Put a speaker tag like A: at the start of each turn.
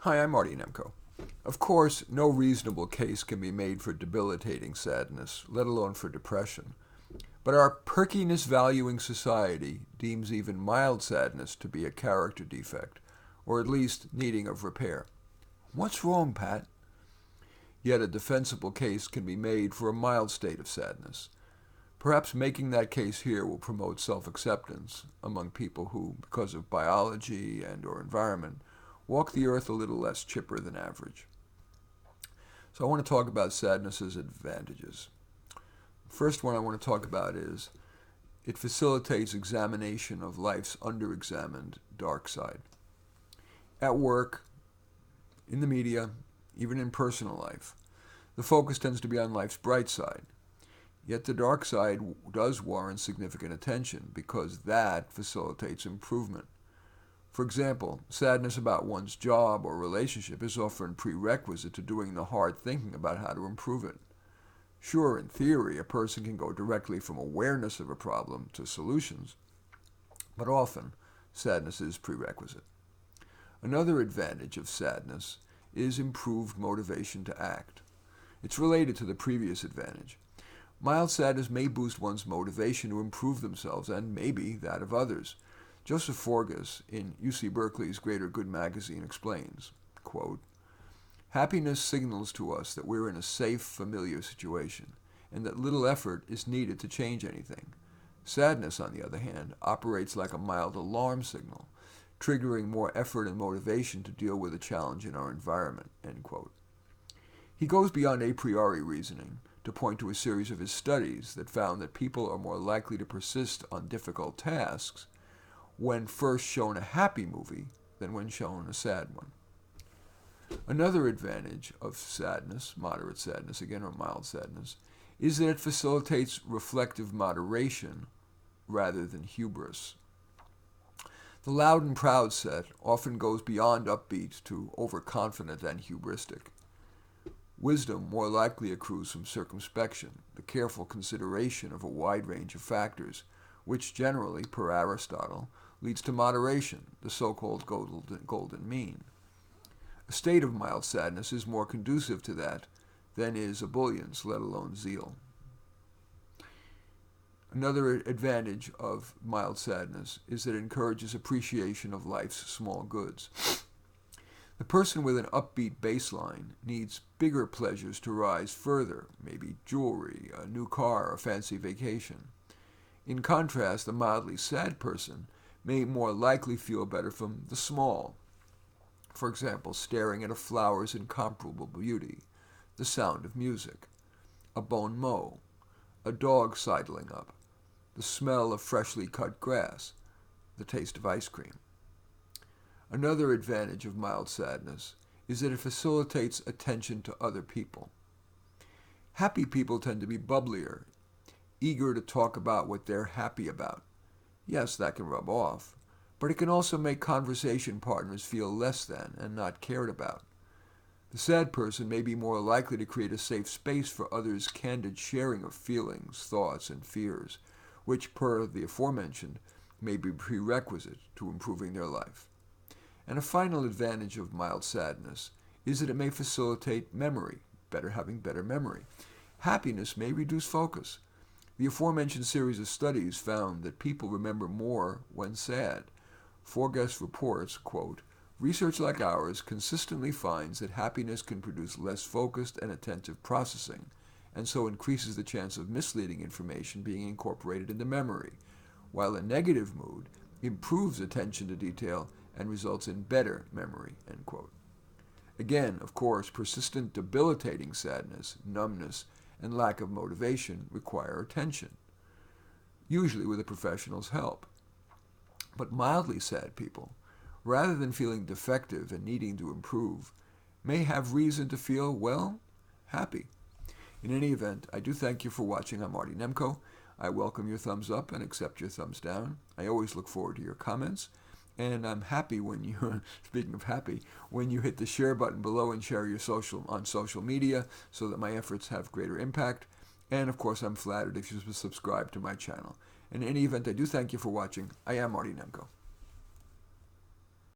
A: Hi, I'm Marty Nemko. Of course, no reasonable case can be made for debilitating sadness, let alone for depression. But our perkiness valuing society deems even mild sadness to be a character defect, or at least needing of repair. What's wrong, Pat? Yet a defensible case can be made for a mild state of sadness. Perhaps making that case here will promote self-acceptance among people who, because of biology and or environment, walk the earth a little less chipper than average. So I want to talk about sadness's advantages. The first one I want to talk about is it facilitates examination of life's underexamined dark side. At work, in the media, even in personal life, the focus tends to be on life's bright side. Yet the dark side does warrant significant attention because that facilitates improvement. For example, sadness about one's job or relationship is often prerequisite to doing the hard thinking about how to improve it. Sure, in theory, a person can go directly from awareness of a problem to solutions, but often sadness is prerequisite. Another advantage of sadness is improved motivation to act. It's related to the previous advantage. Mild sadness may boost one's motivation to improve themselves and maybe that of others. Joseph Forgas in UC Berkeley's Greater Good magazine explains, quote, "Happiness signals to us that we're in a safe, familiar situation, and that little effort is needed to change anything. Sadness, on the other hand, operates like a mild alarm signal, triggering more effort and motivation to deal with a challenge in our environment." End quote. He goes beyond a priori reasoning to point to a series of his studies that found that people are more likely to persist on difficult tasks when first shown a happy movie than when shown a sad one. Another advantage of sadness, moderate sadness again, or mild sadness, is that it facilitates reflective moderation rather than hubris. The loud and proud set often goes beyond upbeat to overconfident and hubristic. Wisdom more likely accrues from circumspection, the careful consideration of a wide range of factors, which generally, per Aristotle, leads to moderation, the so-called golden mean. A state of mild sadness is more conducive to that than is ebullience, let alone zeal. Another advantage of mild sadness is that it encourages appreciation of life's small goods. The person with an upbeat baseline needs bigger pleasures to rise further, maybe jewelry, a new car, a fancy vacation. In contrast, the mildly sad person may more likely feel better from the small. For example, staring at a flower's incomparable beauty, the sound of music, a bon mot, a dog sidling up, the smell of freshly cut grass, the taste of ice cream. Another advantage of mild sadness is that it facilitates attention to other people. Happy people tend to be bubblier, eager to talk about what they're happy about. Yes, that can rub off, but it can also make conversation partners feel less than and not cared about. The sad person may be more likely to create a safe space for others' candid sharing of feelings, thoughts, and fears, which, per the aforementioned, may be prerequisite to improving their life. And a final advantage of mild sadness is that it may facilitate memory, having better memory. Happiness may reduce focus. The aforementioned series of studies found that people remember more when sad. Forgas reports, quote, "Research like ours consistently finds that happiness can produce less focused and attentive processing, and so increases the chance of misleading information being incorporated into memory, while a negative mood improves attention to detail and results in better memory." End quote. Again, of course, persistent debilitating sadness, numbness, and lack of motivation require attention, usually with a professional's help. But mildly sad people, rather than feeling defective and needing to improve, may have reason to feel, well, happy. In any event, I do thank you for watching. I'm Marty Nemko. I welcome your thumbs up and accept your thumbs down. I always look forward to your comments. And I'm happy when you, speaking of happy, when you hit the share button below and share on social media so that my efforts have greater impact. And of course, I'm flattered if you subscribe to my channel. In any event, I do thank you for watching. I am Marty Nemko.